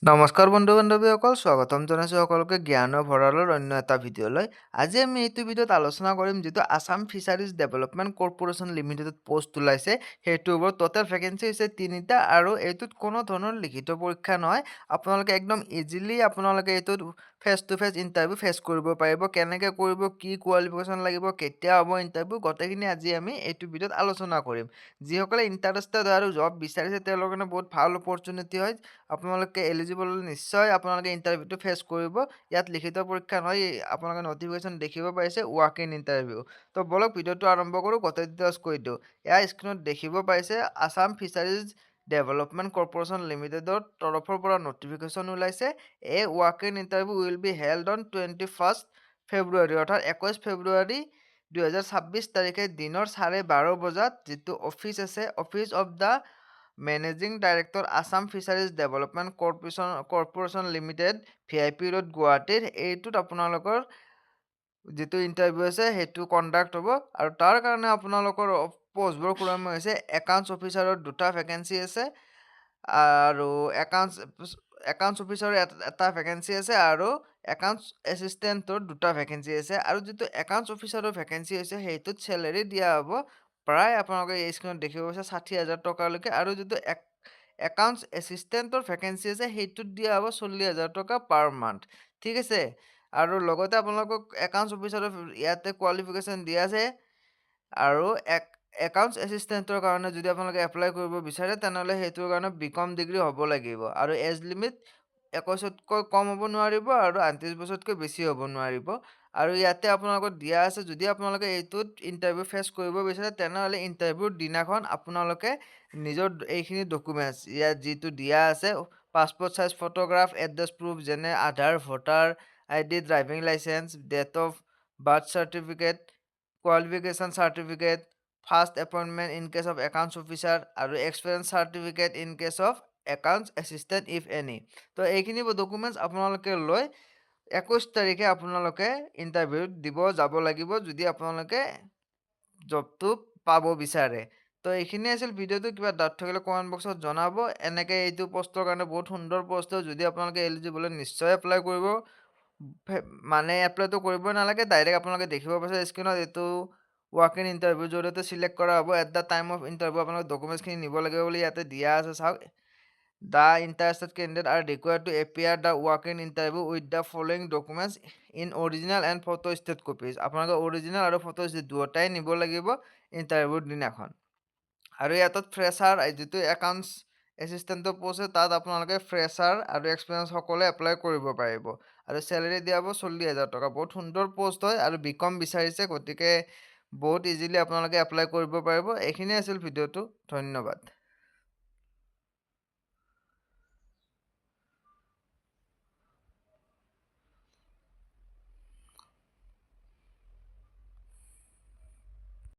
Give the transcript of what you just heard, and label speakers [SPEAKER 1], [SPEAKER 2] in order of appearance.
[SPEAKER 1] নমস্কাৰ বন্ধু-বান্ধৱীসকল, স্বাগতম জনাইছোঁ সকলোকে জ্ঞান আৰু ভঁৰালৰ অন্য এটা ভিডিঅ'লৈ। আজি আমি এইটো ভিডিঅ'ত আলোচনা কৰিম যিটো আছাম ফিচাৰিজ ডেভেলপমেণ্ট কৰ্পোৰেচন লিমিটেডত পোষ্ট ওলাইছে সেইটোৰ ওপৰত। টোটেল ভেকেঞ্চি হৈছে ৩টা আৰু এইটোত কোনো ধৰণৰ লিখিত পৰীক্ষা নহয়। আপোনালোকে একদম ইজিলি আপোনালোকে এইটোত face to face interview face কৰিব পাৰিব। কেনেকৈ কৰিব, কি কোৱালিফিকেশ্যন লাগিব, কেতিয়া হ'ব ইণ্টাৰভিউ, গোটেইখিনি আজি আমি এইটো ভিডিঅ'ত আলোচনা কৰিম। যিসকলে ইণ্টাৰেষ্টেড আৰু জব বিচাৰিছে তেওঁলোকৰ কাৰণে বহুত ভাল অপৰচুনিটি হয়। আপোনালোকে এলিজিবল নিশ্চয় আপোনালোকে ইণ্টাৰভিউটো ফেচ কৰিব। ইয়াত লিখিত পৰীক্ষা নহয়, আপোনালোকে নটিফিকেশ্যন দেখিব পাইছে ৱাক ইন ইণ্টাৰভিউ। তো বলক ভিডিঅ'টো আৰম্ভ কৰোঁ, গোটেই ডিটেইলছ কৈ দিওঁ। এয়া স্ক্ৰীনত দেখিব পাইছে আছাম ফিচাৰিজ ডেভেলপমেণ্ট কৰ্পোৰেচন লিমিটেডৰ তৰফৰ পৰা নটিফিকেশ্যন ওলাইছে। A walk in interview will be held on 21 February, অৰ্থাৎ 21 ফেব্ৰুৱাৰী 2026 তাৰিখে দিনৰ 12:30 বজাত যিটো অফিচ আছে, office of the managing director Assam fisheries development corporation limited, VIP road, গুৱাহাটীৰ, এইটোত আপোনালোকৰ যিটো ইণ্টাৰভিউ আছে সেইটো কণ্ডাক্ট হ'ব। আৰু তাৰ কাৰণে আপোনালোকৰ পষ্টবোৰ ক্ৰম হৈছে একাউণ্টছ অফিচাৰৰ 2টা ভেকেঞ্চি আছে আৰু একাউণ্টছ অফিচাৰৰ এটা ভেকেঞ্চি আছে আৰু একাউণ্টছ এছিষ্টেণ্টৰ 2টা ভেকেঞ্চি আছে। আৰু যিটো একাউণ্টছ অফিচাৰৰ ভেকেঞ্চি হৈছে সেইটোত চেলেৰি দিয়া হ'ব প্ৰায় আপোনালোকে এই স্ক্ৰীনত দেখিব পাইছে 60,000 টকালৈকে। আৰু যিটো একাউণ্টছ এছিষ্টেণ্টৰ ভেকেঞ্চি আছে সেইটোত দিয়া হ'ব 40,000 টকা পাৰ মান্থ, ঠিক আছে। আৰু লগতে আপোনালোকক একাউণ্টছ অফিচাৰৰ ইয়াতে কোৱালিফিকেশ্যন দিয়া আছে। আৰু একাউণ্টছ এছিষ্টেণ্টৰ কাৰণে যদি আপোনালোকে এপ্লাই কৰিব বিচাৰে তেনেহ'লে সেইটোৰ কাৰণে BCom ডিগ্ৰী হ'ব লাগিব। আৰু এজ লিমিট 21তকৈ কম হ'ব নোৱাৰিব আৰু 38 বছৰতকৈ বেছি হ'ব নোৱাৰিব। আৰু ইয়াতে আপোনালোকক দিয়া আছে যদি আপোনালোকে এইটোত ইণ্টাৰভিউ ফেচ কৰিব বিচাৰে তেনেহ'লে ইণ্টাৰভিউৰ দিনাখন আপোনালোকে নিজৰ এইখিনি ডকুমেণ্টছ ইয়াত যিটো দিয়া আছে, passport size photograph, address proof যেনে Aadhaar, voter ID, driving licence, date of birth certificate, qualification certificate, first appointment in case of accounts officer আৰু experience certificate in case of accounts assistant if any. তো এইখিনি documents আপোনালোকে লৈ 21 তাৰিখে আপোনালোকে interview দিব যাব লাগিব যদি আপোনালোকে জবটো পাব বিচাৰে। তো এইখিনি আছিল ভিডিঅ'টো। কিবা ডাউট থাকিলে কমেণ্ট বক্সত জনাব। এনেকৈ এইটো পষ্টৰ কাৰণে বহুত সুন্দৰ পষ্ট হয়, যদি আপোনালোকে এলিজিবল হয় নিশ্চয় এপ্লাই কৰিব। মানে এপ্লাইটো কৰিবই নালাগে, ডাইৰেক্ট আপোনালোকে দেখিব পাইছে স্ক্ৰীনত এইটো ৱাক ইন ইণ্টাৰভিউৰ জৰিয়তে চিলেক্ট কৰা হ'ব। At the time of interview আপোনালোকে ডকুমেণ্টছখিনি নিব লাগিব বুলি ইয়াতে দিয়া আছে, চাওক। The interested candidate are required to appear the walk in interview with the following documents in original and photostat copies. আপোনালোকে অৰিজিনেল আৰু ফটো ষ্টেট দুয়োটাই নিব লাগিব ইণ্টাৰভিউৰ দিনাখন। আৰু ইয়াত ফ্ৰেছাৰ যিটো একাউণ্টছ এছিষ্টেণ্টৰ পষ্ট আছে তাত আপোনালোকে ফ্ৰেছাৰ আৰু এক্সপিৰিয়েঞ্চ সকলোৱে এপ্লাই কৰিব পাৰিব। আৰু চেলেৰি দিয়া হ'ব 40,000 টকা। বহুত সুন্দৰ পষ্ট হয় আৰু BCom বিচাৰিছে, গতিকে বহুত ইজিলি আপোনালোকে এপ্লাই কৰিব পাৰিব। এইখিনিয়ে আছিল ভিডিঅ'টো, ধন্যবাদ।